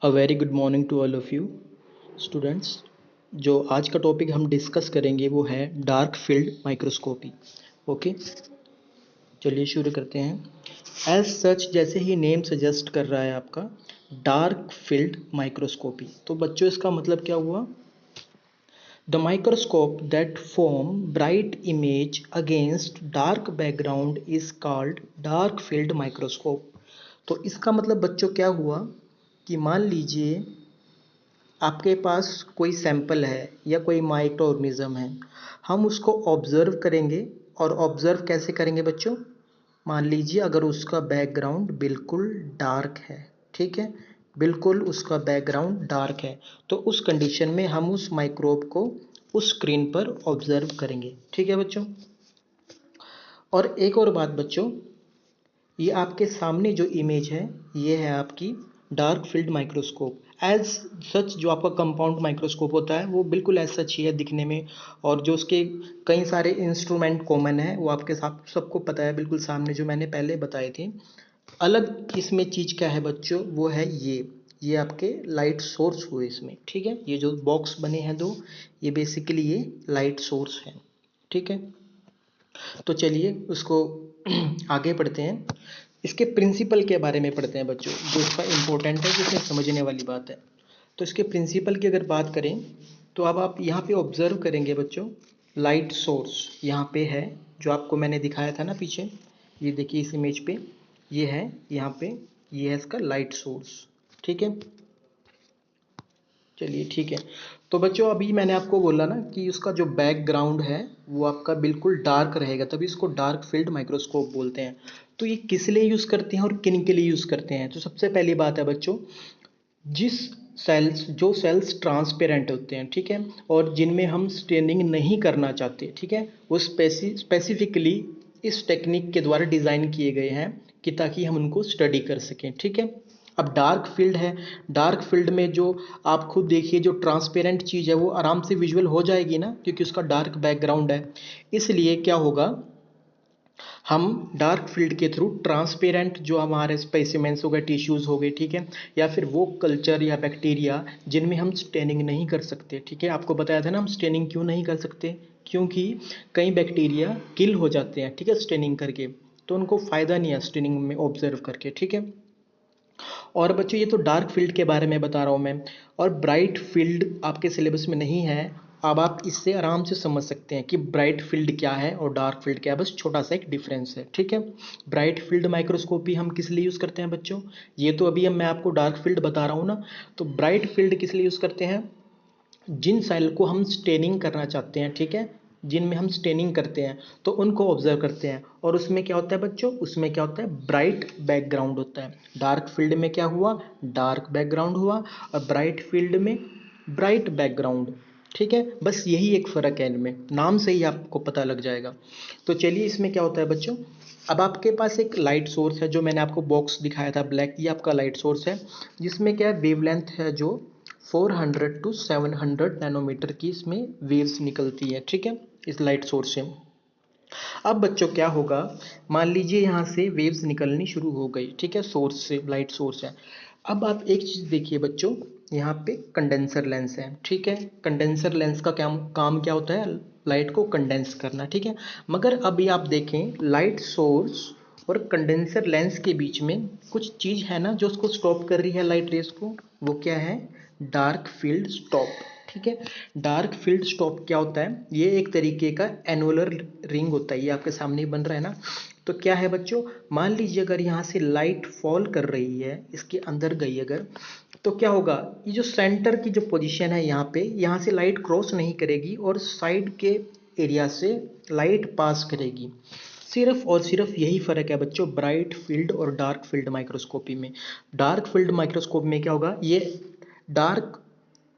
A very good morning to all of you students. जो आज का टॉपिक हम डिस्कस करेंगे वो है डार्क फील्ड माइक्रोस्कोपी। ओके, चलिए शुरू करते हैं। एज सच, जैसे ही नेम सजेस्ट कर रहा है आपका, डार्क फील्ड माइक्रोस्कोपी, तो बच्चों इसका मतलब क्या हुआ? The microscope that form bright image against dark background is called dark field microscope. तो इसका मतलब बच्चों क्या हुआ कि मान लीजिए आपके पास कोई सैंपल है या कोई माइक्रो ऑर्गेनिज्म है, हम उसको ऑब्जर्व करेंगे। और ऑब्जर्व कैसे करेंगे बच्चों? मान लीजिए अगर उसका बैकग्राउंड बिल्कुल डार्क है, ठीक है, बिल्कुल उसका बैकग्राउंड डार्क है, तो उस कंडीशन में हम उस माइक्रोब को उस स्क्रीन पर ऑब्जर्व करेंगे। ठीक है बच्चों। और एक और बात बच्चों, ये आपके सामने जो इमेज है ये है आपकी dark field microscope. As such जो आपका कंपाउंड माइक्रोस्कोप होता है वो बिल्कुल एज सच ही है दिखने में, और जो उसके कई सारे इंस्ट्रूमेंट कॉमन है वो आपके साथ सबको पता है बिल्कुल सामने, जो मैंने पहले बताए थे। अलग इसमें चीज़ क्या है बच्चों, वो है ये आपके लाइट सोर्स हुए इसमें। ठीक है, ये जो बॉक्स बने हैं दो, ये बेसिकली ये लाइट सोर्स है। ठीक है, तो चलिए उसको आगे पढ़ते हैं। इसके प्रिंसिपल के बारे में पढ़ते हैं बच्चों, जो इसका इम्पोर्टेंट है, जिसमें समझने वाली बात है। तो इसके प्रिंसिपल की अगर बात करें तो अब आप यहाँ पे ऑब्जर्व करेंगे बच्चों, लाइट सोर्स यहाँ पे है, जो आपको मैंने दिखाया था ना पीछे। ये देखिए इस इमेज पे ये है, यहाँ पे ये है इसका लाइट सोर्स। ठीक है, चलिए ठीक है। तो बच्चों अभी मैंने आपको बोला ना कि उसका जो बैकग्राउंड है वो आपका बिल्कुल डार्क रहेगा, तभी इसको डार्क फील्ड माइक्रोस्कोप बोलते हैं। तो ये किस लिए यूज़ करते हैं और किन के लिए यूज़ करते हैं? तो सबसे पहली बात है बच्चों, जिस जो सेल्स ट्रांसपेरेंट होते हैं, ठीक है, और जिनमें हम स्टेनिंग नहीं करना चाहते, ठीक है, वो स्पेसिफिकली इस टेक्निक के द्वारा डिज़ाइन किए गए हैं कि ताकि हम उनको स्टडी कर सकें। ठीक है, अब डार्क फील्ड है, डार्क फील्ड में जो आप खुद देखिए जो ट्रांसपेरेंट चीज़ है वो आराम से विजुअल हो जाएगी ना, क्योंकि उसका डार्क बैकग्राउंड है। इसलिए क्या होगा, हम डार्क फील्ड के थ्रू ट्रांसपेरेंट जो हमारे स्पेसिमेंस हो गए, टिश्यूज़ हो गए, ठीक है, या फिर वो कल्चर या बैक्टीरिया जिनमें हम स्टेनिंग नहीं कर सकते। ठीक है, आपको बताया था ना हम स्टेनिंग क्यों नहीं कर सकते, क्योंकि कई बैक्टीरिया किल हो जाते हैं, ठीक है, स्टेनिंग करके, तो उनको फ़ायदा नहीं है स्टेनिंग में ऑब्जर्व करके। ठीक है, और बच्चों ये तो डार्क फील्ड के बारे में बता रहा हूँ मैं, और ब्राइट फील्ड आपके सिलेबस में नहीं है। अब आप इससे आराम से समझ सकते हैं कि ब्राइट फील्ड क्या है और डार्क फील्ड क्या है, बस छोटा सा एक डिफरेंस है। ठीक है, ब्राइट फील्ड माइक्रोस्कोपी हम किस लिए यूज़ करते हैं बच्चों? ये तो अभी मैं आपको डार्क फील्ड बता रहा हूँ ना, तो ब्राइट फील्ड किस लिए यूज़ करते हैं? जिन सेल को हम स्टेनिंग करना चाहते हैं, ठीक है, जिनमें हम स्टेनिंग करते हैं, तो उनको ऑब्जर्व करते हैं। और उसमें क्या होता है बच्चों, उसमें क्या होता है, ब्राइट बैकग्राउंड होता है। डार्क फील्ड में क्या हुआ, डार्क बैकग्राउंड हुआ, और ब्राइट फील्ड में ब्राइट बैकग्राउंड। ठीक है, बस यही एक फ़र्क है इनमें, नाम से ही आपको पता लग जाएगा। तो चलिए इसमें क्या होता है बच्चों, अब आपके पास एक लाइट सोर्स है, जो मैंने आपको बॉक्स दिखाया था ब्लैक, ये आपका लाइट सोर्स है, जिसमें क्या है, वेवलेंथ है जो 400 टू 700 नैनोमीटर की इसमें वेव्स निकलती है। ठीक है, इस लाइट सोर्स से। अब बच्चों क्या होगा, मान लीजिए यहाँ से वेव्स निकलनी शुरू हो गई, ठीक है, सोर्स से, लाइट सोर्स है। अब आप एक चीज़ देखिए बच्चों, यहाँ पे कंडेंसर लेंस है, ठीक है, कंडेंसर लेंस का क्या काम क्या होता है, लाइट को कंडेंस करना। ठीक है, मगर अभी आप देखें लाइट सोर्स और कंडेंसर लेंस के बीच में कुछ चीज़ है ना जो उसको स्टॉप कर रही है लाइट रेस को, वो क्या है, डार्क फील्ड स्टॉप। ठीक है, डार्क फील्ड स्टॉप क्या होता है, ये एक तरीके का एनुलर रिंग होता है, ये आपके सामने ही बन रहा है ना। तो क्या है बच्चों, मान लीजिए अगर यहाँ से लाइट फॉल कर रही है, इसके अंदर गई अगर, तो क्या होगा, ये जो सेंटर की जो पोजीशन है यहाँ पे, यहाँ से लाइट क्रॉस नहीं करेगी और साइड के एरिया से लाइट पास करेगी। सिर्फ और सिर्फ यही फ़र्क है बच्चों ब्राइट फील्ड और डार्क फील्ड माइक्रोस्कोपी में। डार्क फील्ड माइक्रोस्कोप में क्या होगा, ये डार्क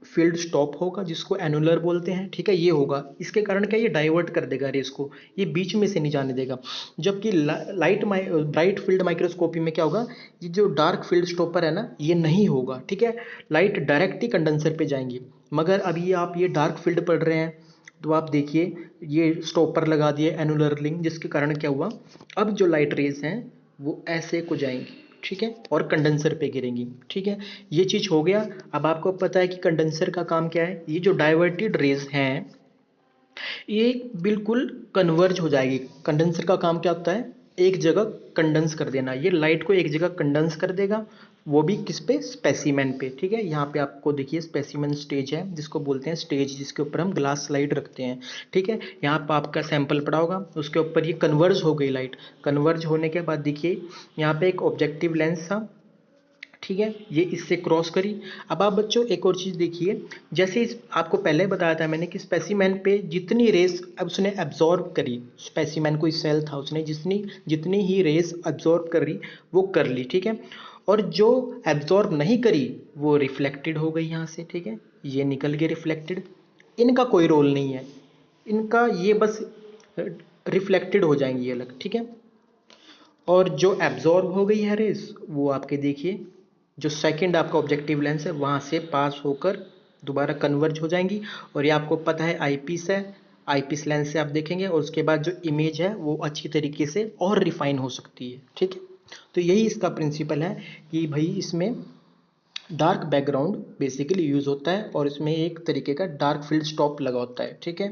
फील्ड स्टॉप होगा जिसको एनुलर बोलते हैं। ठीक है, ये होगा, इसके कारण क्या, ये डाइवर्ट कर देगा रेस को, ये बीच में से नहीं जाने देगा। जबकि ब्राइट फील्ड माइक्रोस्कोपी में क्या होगा, ये जो डार्क फील्ड स्टॉपर है ना, ये नहीं होगा। ठीक है, लाइट डायरेक्ट ही कंडेंसर पे जाएंगी। मगर अभी आप ये डार्क फील्ड पढ़ रहे हैं, तो आप देखिए ये स्टॉपर लगा दिए एनुलर रिंग, जिसके कारण क्या हुआ, अब जो लाइट रेज हैं वो ऐसे को जाएंगी। ठीक है, और कंडेंसर पे गिरेंगी। ठीक है, ये चीज़ हो गया। अब आपको पता है कि कंडेंसर का काम क्या है। ये जो डाइवर्टेड रेज हैं ये बिल्कुल कन्वर्ज हो जाएगी। कंडेंसर का काम क्या होता है, एक जगह कंडेंस कर देना। ये लाइट को एक जगह कंडेंस कर देगा, वो भी किस पे, स्पेसिमेन पे। ठीक है, यहाँ पे आपको देखिए स्पेसिमेन स्टेज है जिसको बोलते हैं स्टेज, जिसके ऊपर हम ग्लास स्लाइड रखते हैं। ठीक है, यहाँ पर आपका सैंपल पड़ा होगा, उसके ऊपर ये कन्वर्ज हो गई लाइट। कन्वर्ज होने के बाद देखिए यहाँ पे एक ऑब्जेक्टिव लेंस था। ठीक है, ये इससे क्रॉस करी। अब आप बच्चों एक और चीज़ देखिए, जैसे आपको पहले बताया था मैंने कि स्पेसिमेन पे जितनी रेस अब उसने एब्जॉर्ब करी, स्पेसिमेन कोई सेल था, उसने जितनी जितनी ही रेस एब्जॉर्ब करी वो कर ली। ठीक है, और जो एब्जॉर्ब नहीं करी वो रिफ्लेक्टेड हो गई यहाँ से। ठीक है, ये निकल गए रिफ्लेक्टेड। इनका कोई रोल नहीं है, इनका ये बस रिफ्लेक्टेड हो जाएंगी अलग। ठीक है, और जो एब्जॉर्ब हो गई है रेस वो आपके देखिए जो सेकंड आपका ऑब्जेक्टिव लेंस है वहाँ से पास होकर दोबारा कन्वर्ज हो जाएंगी। और ये आपको पता है आईपीस है, आईपीस लेंस से आप देखेंगे और उसके बाद जो इमेज है वो अच्छी तरीके से और रिफाइन हो सकती है। ठीक है, तो यही इसका प्रिंसिपल है कि भाई इसमें डार्क बैकग्राउंड बेसिकली यूज होता है और इसमें एक तरीके का डार्क फील्ड स्टॉप लगा होता है। ठीक है,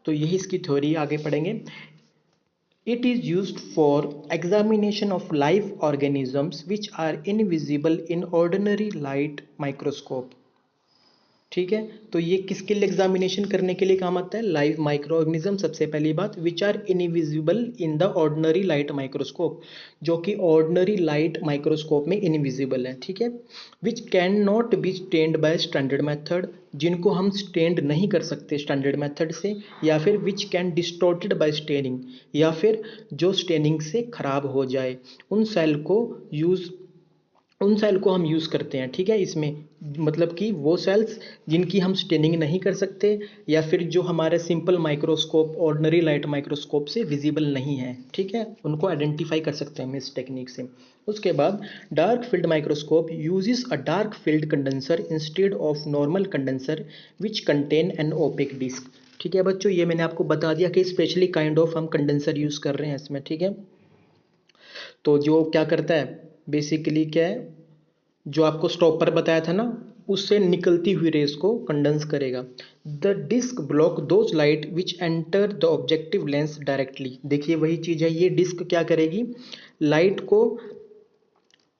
तो यही इसकी थ्योरी आगे पढ़ेंगे। It is used for examination of live organisms which are invisible in ordinary light microscope। ठीक है, तो ये किसके लिए एग्जामिनेशन करने के लिए काम आता है, लाइव माइक्रो ऑर्गेनिज्म। सबसे पहली बात, which are invisible in the ordinary light microscope, जो कि ऑर्डिनरी लाइट माइक्रोस्कोप में इनविजिबल है। ठीक है, which can not be stained by standard method, जिनको हम स्टेंड नहीं कर सकते स्टैंडर्ड मेथड से, या फिर which can distorted by staining, या फिर जो स्टेनिंग से खराब हो जाए, उन सेल को हम यूज़ करते हैं। ठीक है, इसमें मतलब कि वो सेल्स जिनकी हम स्टेनिंग नहीं कर सकते, या फिर जो हमारे simple microscope ordinary light microscope से विजिबल नहीं है। ठीक है, उनको आइडेंटिफाई कर सकते हैं हम इस टेक्निक से। उसके बाद dark field microscope uses a dark field condenser instead of normal condenser which contain an opaque disc. ठीक है बच्चों, ये मैंने आपको बता दिया कि स्पेशली काइंड ऑफ हम कंडेंसर यूज़ कर रहे हैं इसमें। ठीक है, तो जो क्या करता है बेसिकली क्या है, जो आपको स्टॉपर बताया था ना, उससे निकलती हुई रेस को कंडेंस करेगा। The disk block those light which enter the objective lens directly. देखिए वही चीज़ है, ये डिस्क क्या करेगी, लाइट को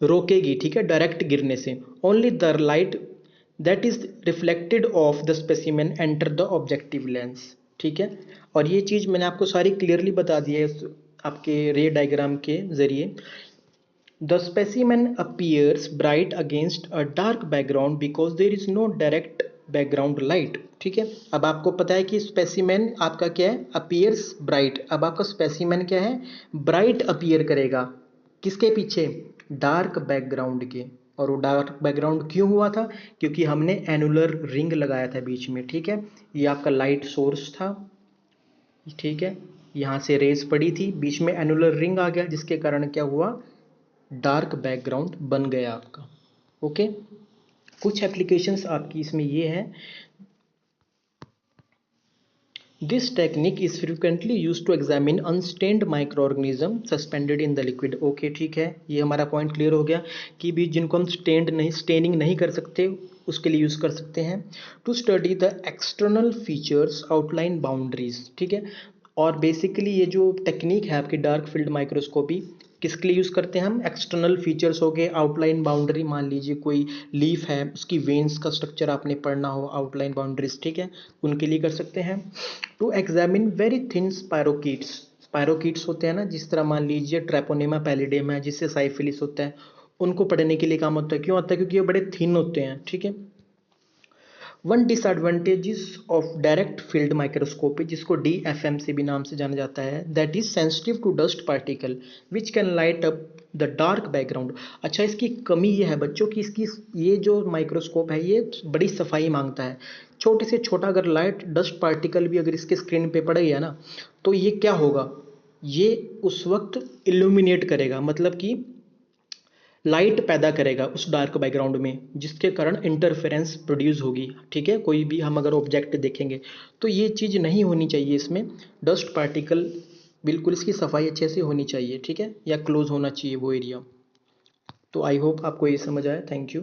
रोकेगी। ठीक है, डायरेक्ट गिरने से। Only the light that is reflected of the specimen enter the objective lens. ठीक है, और ये चीज़ मैंने आपको सारी क्लियरली बता दी है आपके रे डायग्राम के जरिए। The specimen appears bright against a dark background because there is no direct background light। ठीक है, अब आपको पता है कि स्पेसिमेन आपका क्या है, अपीयर्स ब्राइट। अब आपका स्पेसिमेन क्या है, ब्राइट अपीयर करेगा किसके पीछे, डार्क बैकग्राउंड के। और वो डार्क बैकग्राउंड क्यों हुआ था, क्योंकि हमने एनुलर रिंग लगाया था बीच में। ठीक है, ये आपका लाइट सोर्स था। ठीक है, यहाँ से रेज पड़ी थी, बीच में एनुलर रिंग आ गया, जिसके कारण क्या हुआ, डार्क बैकग्राउंड बन गया आपका। ओके, कुछ एप्लीकेशंस आपकी इसमें ये है। This technique is frequently use to examine unstained micro organism suspended in the liquid. Okay ठीक है, ये हमारा पॉइंट क्लियर हो गया कि भी जिनको हम स्टेनिंग नहीं कर सकते उसके लिए यूज़ कर सकते हैं। To study the external features outline boundaries. ठीक है, और बेसिकली ये जो टेक्निक है आपकी डार्क फील्ड माइक्रोस्कोपी, किसके लिए यूज़ करते हैं हम, एक्सटर्नल फीचर्स हो गए, आउटलाइन बाउंड्री, मान लीजिए कोई लीफ है उसकी वेन्स का स्ट्रक्चर आपने पढ़ना हो, आउटलाइन बाउंड्रीज। ठीक है, उनके लिए कर सकते हैं। टू एग्जामिन वेरी थिन स्पायरोकीट्स, स्पायरोकीट्स होते हैं ना, जिस तरह मान लीजिए ट्रेपोनेमा पैलिडियम है जिससे साइफिलिस होता है, उनको पढ़ने के लिए काम होता है। क्यों होता है, क्योंकि ये बड़े थिन होते हैं। ठीक है, one disadvantages of direct field microscopy, जिसको DFM से भी नाम से जाना जाता है, that is sensitive to dust particle which can light up the dark background. अच्छा, इसकी कमी ये है बच्चों की इसकी ये जो माइक्रोस्कोप है ये बड़ी सफाई मांगता है। छोटे से छोटा अगर लाइट डस्ट पार्टिकल भी अगर इसके स्क्रीन पे पड़ गया ना, तो ये क्या होगा, ये उस वक्त इल्यूमिनेट करेगा, मतलब कि लाइट पैदा करेगा उस डार्क बैकग्राउंड में, जिसके कारण इंटरफेरेंस प्रोड्यूस होगी। ठीक है, कोई भी हम अगर ऑब्जेक्ट देखेंगे तो ये चीज़ नहीं होनी चाहिए इसमें। डस्ट पार्टिकल बिल्कुल इसकी सफाई अच्छे से होनी चाहिए, ठीक है, या क्लोज होना चाहिए वो एरिया। तो आई होप आपको ये समझ आया। Thank you.